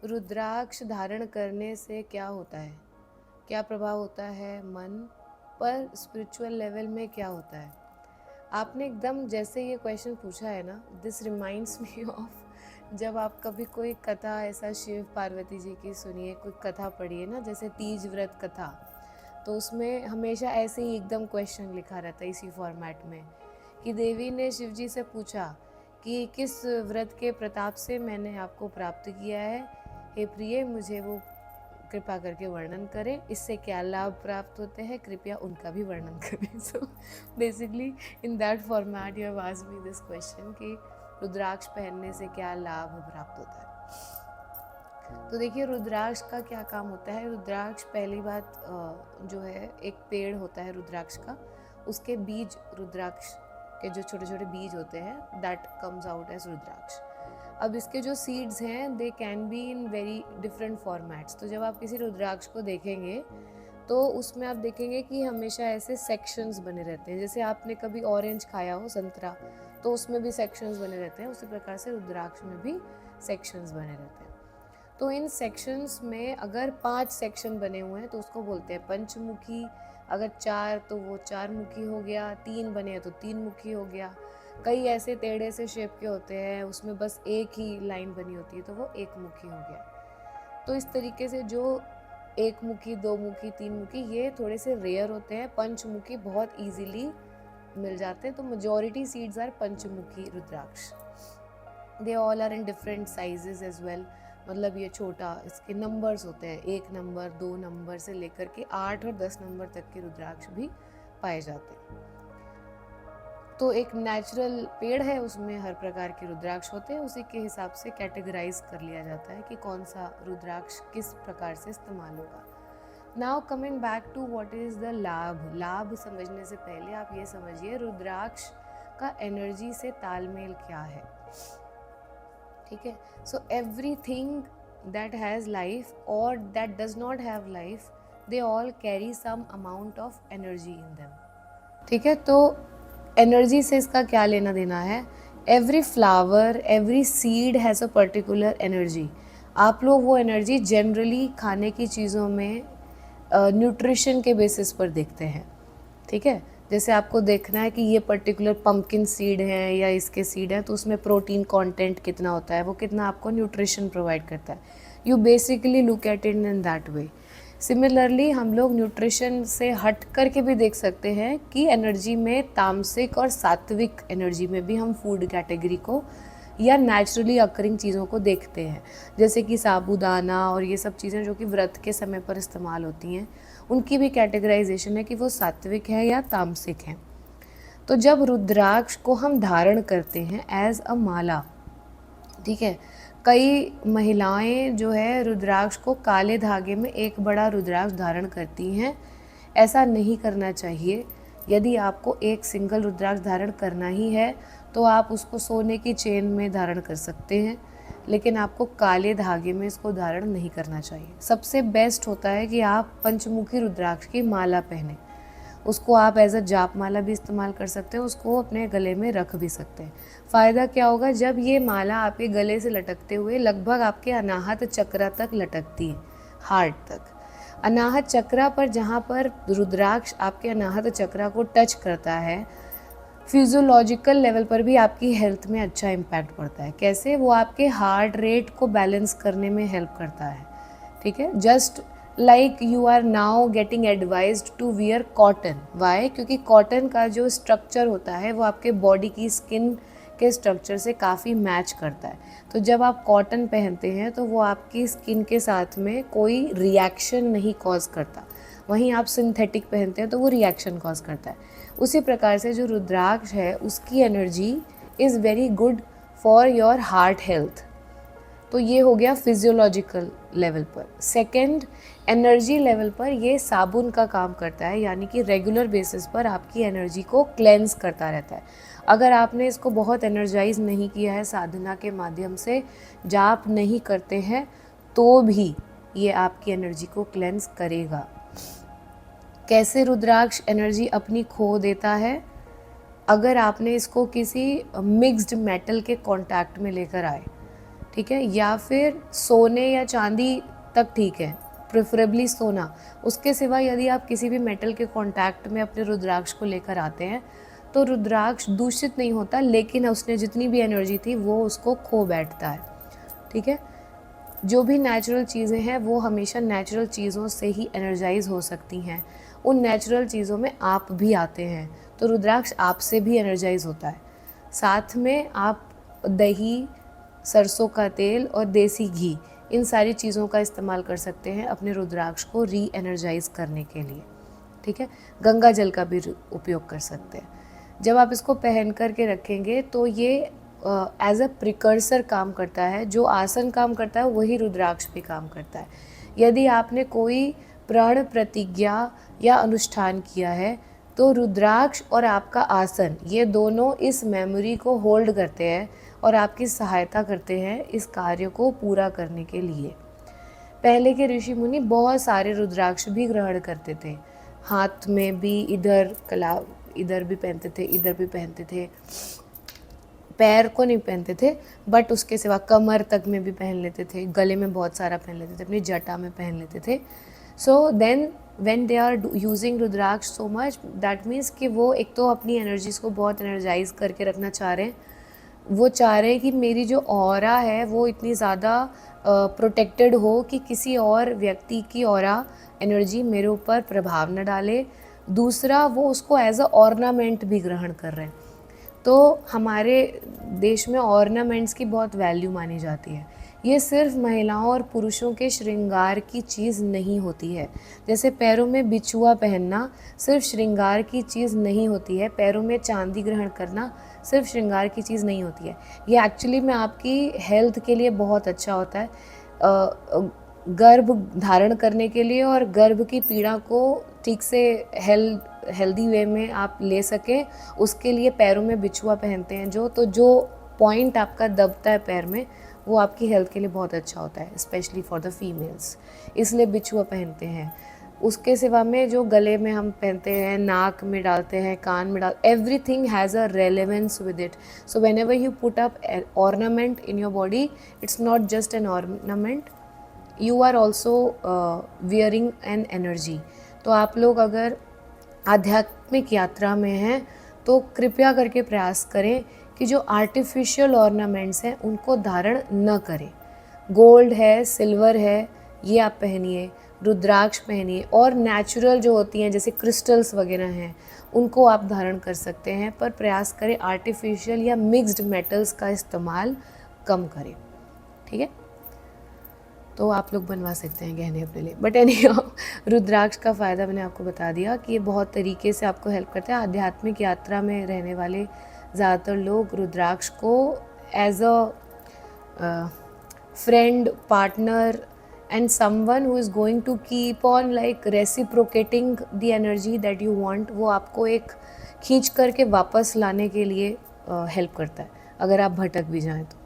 रुद्राक्ष धारण करने से क्या होता है, क्या प्रभाव होता है मन पर, स्पिरिचुअल लेवल में क्या होता है। आपने एकदम जैसे ये क्वेश्चन पूछा है ना, दिस रिमाइंड्स मी ऑफ जब आप कभी कोई कथा ऐसा शिव पार्वती जी की सुनिए, कोई कथा पढ़िए ना, जैसे तीज व्रत कथा, तो उसमें हमेशा ऐसे ही एकदम क्वेश्चन लिखा रहता है इसी फॉर्मेट में कि देवी ने शिव जी से पूछा कि किस व्रत के प्रताप से मैंने आपको प्राप्त किया है, हे प्रिय मुझे वो कृपा करके वर्णन करें, इससे क्या लाभ प्राप्त होते हैं, कृपया उनका भी वर्णन करें। So basically in that format you have asked me this question कि रुद्राक्ष पहनने से क्या लाभ प्राप्त होता है। तो देखिए रुद्राक्ष का क्या काम होता है। रुद्राक्ष पहली बात जो है, एक पेड़ होता है रुद्राक्ष का, उसके बीज, रुद्राक्ष के जो छोटे छोटे बीज होते हैं, दैट कम्स आउट एज रुद्राक्ष। अब इसके जो सीड्स हैं they can be in very different formats. तो जब आप किसी रुद्राक्ष को देखेंगे तो उसमें आप देखेंगे कि हमेशा ऐसे सेक्शंस बने रहते हैं। जैसे आपने कभी ऑरेंज खाया हो, संतरा, तो उसमें भी सेक्शंस बने रहते हैं, उसी प्रकार से रुद्राक्ष में भी सेक्शंस बने रहते हैं। तो इन सेक्शंस में अगर 5 सेक्शन बने हुए हैं तो उसको बोलते हैं पंचमुखी, अगर 4 तो वो 4 मुखी हो गया, 3 बने हैं तो 3 मुखी हो गया। कई ऐसे टेढ़े से शेप के होते हैं, उसमें बस एक ही लाइन बनी होती है तो वो एक मुखी हो गया। तो इस तरीके से जो एक मुखी, 2 मुखी, 3 मुखी, ये थोड़े से रेयर होते हैं। पंचमुखी बहुत इजीली मिल जाते हैं। तो majority seeds are panchmukhi rudraksha. They all are in different sizes as well. मतलब ये छोटा, इसके नंबर्स होते हैं, 1 नंबर, 2 नंबर से लेकर के 8 और 10 नंबर तक के रुद्राक्ष भी पाए जाते हैं। तो एक नेचुरल पेड़ है, उसमें हर प्रकार के रुद्राक्ष होते हैं, उसी के हिसाब से कैटेगराइज कर लिया जाता है कि कौन सा रुद्राक्ष किस प्रकार से इस्तेमाल होगा। Now coming back to what is the labh. लाभ समझने से पहले आप ये समझिए रुद्राक्ष का एनर्जी से तालमेल क्या है। ठीक है, so everything that has life और that does not have life, they all carry some amount of energy in them. ठीक है, तो एनर्जी से इसका क्या लेना देना है। Every flower, every seed has a particular energy. आप लोग वो एनर्जी जनरली खाने की चीज़ों में न्यूट्रिशन के बेसिस पर देखते हैं। ठीक है, जैसे आपको देखना है कि ये पर्टिकुलर पम्पकिन सीड है या इसके सीड है तो उसमें प्रोटीन कंटेंट कितना होता है, वो कितना आपको न्यूट्रिशन प्रोवाइड करता है। You basically look at it in that way. Similarly हम लोग न्यूट्रिशन से हट कर के भी देख सकते हैं कि एनर्जी में तामसिक और सात्विक एनर्जी में भी हम फूड कैटेगरी को या नेचुरली अकरिंग चीज़ों को देखते हैं। जैसे कि साबूदाना और ये सब चीज़ें जो कि व्रत के समय पर इस्तेमाल होती हैं, उनकी भी कैटेगराइजेशन है कि वो सात्विक है या तामसिक है। तो जब रुद्राक्ष को हम धारण करते हैं एज अ माला, ठीक है, कई महिलाएं जो है रुद्राक्ष को काले धागे में एक बड़ा रुद्राक्ष धारण करती हैं। ऐसा नहीं करना चाहिए। यदि आपको एक सिंगल रुद्राक्ष धारण करना ही है तो आप उसको सोने की चेन में धारण कर सकते हैं, लेकिन आपको काले धागे में इसको धारण नहीं करना चाहिए। सबसे बेस्ट होता है कि आप पंचमुखी रुद्राक्ष की माला पहने। उसको आप एज अ जाप माला भी इस्तेमाल कर सकते हैं, उसको अपने गले में रख भी सकते हैं। फ़ायदा क्या होगा, जब ये माला आपके गले से लटकते हुए लगभग आपके अनाहत चक्र तक लटकती है, हार्ट तक। अनाहत चक्र पर, जहाँ पर रुद्राक्ष आपके अनाहत चक्र को टच करता है, फिजियोलॉजिकल लेवल पर भी आपकी हेल्थ में अच्छा इम्पैक्ट पड़ता है। कैसे? वो आपके हार्ट रेट को बैलेंस करने में हेल्प करता है। ठीक है, just like you are now getting advised to wear cotton. Why? क्योंकि कॉटन का जो स्ट्रक्चर होता है वो आपके बॉडी की स्किन के स्ट्रक्चर से काफ़ी मैच करता है। तो जब आप कॉटन पहनते हैं तो वो आपकी स्किन के साथ में कोई रिएक्शन नहीं कॉज करता। वहीं आप सिंथेटिक पहनते हैं तो वो रिएक्शन कॉज करता है। उसी प्रकार से जो रुद्राक्ष है उसकी energy is very good for your heart health. तो ये हो गया फिजियोलॉजिकल लेवल पर। सेकंड, एनर्जी लेवल पर ये साबुन का काम करता है, यानी कि रेगुलर बेसिस पर आपकी एनर्जी को क्लेंस करता रहता है। अगर आपने इसको बहुत एनर्जाइज नहीं किया है साधना के माध्यम से, जाप नहीं करते हैं, तो भी ये आपकी एनर्जी को क्लेंस करेगा। कैसे रुद्राक्ष एनर्जी अपनी खो देता है? अगर आपने इसको किसी मिक्स्ड मेटल के कांटेक्ट में लेकर आए, ठीक है, या फिर सोने या चांदी तक ठीक है, प्रेफरेबली सोना। उसके सिवा यदि आप किसी भी मेटल के कांटेक्ट में अपने रुद्राक्ष को लेकर आते हैं तो रुद्राक्ष दूषित नहीं होता, लेकिन उसने जितनी भी एनर्जी थी वो उसको खो बैठता है। ठीक है, जो भी नेचुरल चीज़ें हैं वो हमेशा नेचुरल चीज़ों से ही एनर्जाइज हो सकती हैं। उन नेचुरल चीज़ों में आप भी आते हैं, तो रुद्राक्ष आपसे भी एनर्जाइज होता है। साथ में आप दही, सरसों का तेल और देसी घी, इन सारी चीज़ों का इस्तेमाल कर सकते हैं अपने रुद्राक्ष को री एनर्जाइज करने के लिए। ठीक है, गंगा जल का भी उपयोग कर सकते हैं। जब आप इसको पहन कर के रखेंगे तो ये एज अ प्रिकर्सर काम करता है। जो आसन काम करता है वही रुद्राक्ष भी काम करता है। यदि आपने कोई प्रण प्रतिज्ञा या अनुष्ठान किया है तो रुद्राक्ष और आपका आसन, ये दोनों इस मेमोरी को होल्ड करते हैं और आपकी सहायता करते हैं इस कार्य को पूरा करने के लिए। पहले के ऋषि मुनि बहुत सारे रुद्राक्ष भी ग्रहण करते थे, हाथ में भी, इधर भी पहनते थे, इधर भी पहनते थे, पैर को नहीं पहनते थे, बट उसके सिवा कमर तक में भी पहन लेते थे, गले में बहुत सारा पहन लेते थे, अपनी जटा में पहन लेते थे। So then when they are using rudraksha so much, that means कि वो एक तो अपनी एनर्जीज को बहुत एनर्जाइज करके रखना चाह रहे हैं। वो चाह रहे हैं कि मेरी जो ऑरा है वो इतनी ज़्यादा प्रोटेक्टेड हो कि किसी और व्यक्ति की ऑरा एनर्जी मेरे ऊपर प्रभाव न डाले। दूसरा, वो उसको एज अ ऑर्नामेंट भी ग्रहण कर रहे हैं। तो हमारे देश में ऑर्नामेंट्स की बहुत वैल्यू मानी जाती है। ये सिर्फ महिलाओं और पुरुषों के श्रृंगार की चीज़ नहीं होती है। जैसे पैरों में बिछुआ पहनना सिर्फ श्रृंगार की चीज़ नहीं होती है, पैरों में चांदी ग्रहण करना सिर्फ श्रृंगार की चीज़ नहीं होती है। ये एक्चुअली में आपकी हेल्थ के लिए बहुत अच्छा होता है, गर्भ धारण करने के लिए, और गर्भ की पीड़ा को ठीक से हेल्दी वे में आप ले सकें, उसके लिए पैरों में बिछुआ पहनते हैं जो पॉइंट आपका दबता है पैर में, वो आपकी हेल्थ के लिए बहुत अच्छा होता है, स्पेशली फॉर द फीमेल्स, इसलिए बिछुआ पहनते हैं। उसके सिवा में जो गले में हम पहनते हैं, नाक में डालते हैं, कान में everything has a relevance with it. So whenever you put up ornament in your body, it's not just an ornament, you are also wearing an energy. तो आप लोग अगर आध्यात्मिक यात्रा में हैं तो कृपया करके प्रयास करें कि जो आर्टिफिशियल ऑर्नामेंट्स हैं उनको धारण न करें। गोल्ड है, सिल्वर है, ये आप पहनिए, रुद्राक्ष पहनिए, और नेचुरल जो होती हैं जैसे क्रिस्टल्स वगैरह हैं उनको आप धारण कर सकते हैं, पर प्रयास करें आर्टिफिशियल या मिक्स्ड मेटल्स का इस्तेमाल कम करें। ठीक है, तो आप लोग बनवा सकते हैं गहने अपने लिए। बट रुद्राक्ष का फ़ायदा मैंने आपको बता दिया कि ये बहुत तरीके से आपको हेल्प करता है। आध्यात्मिक यात्रा में रहने वाले ज़्यादातर लोग रुद्राक्ष को as a friend, partner and someone who is going to keep on like reciprocating the energy that you want, वो आपको एक खींच करके वापस लाने के लिए हेल्प करता है अगर आप भटक भी जाएं तो।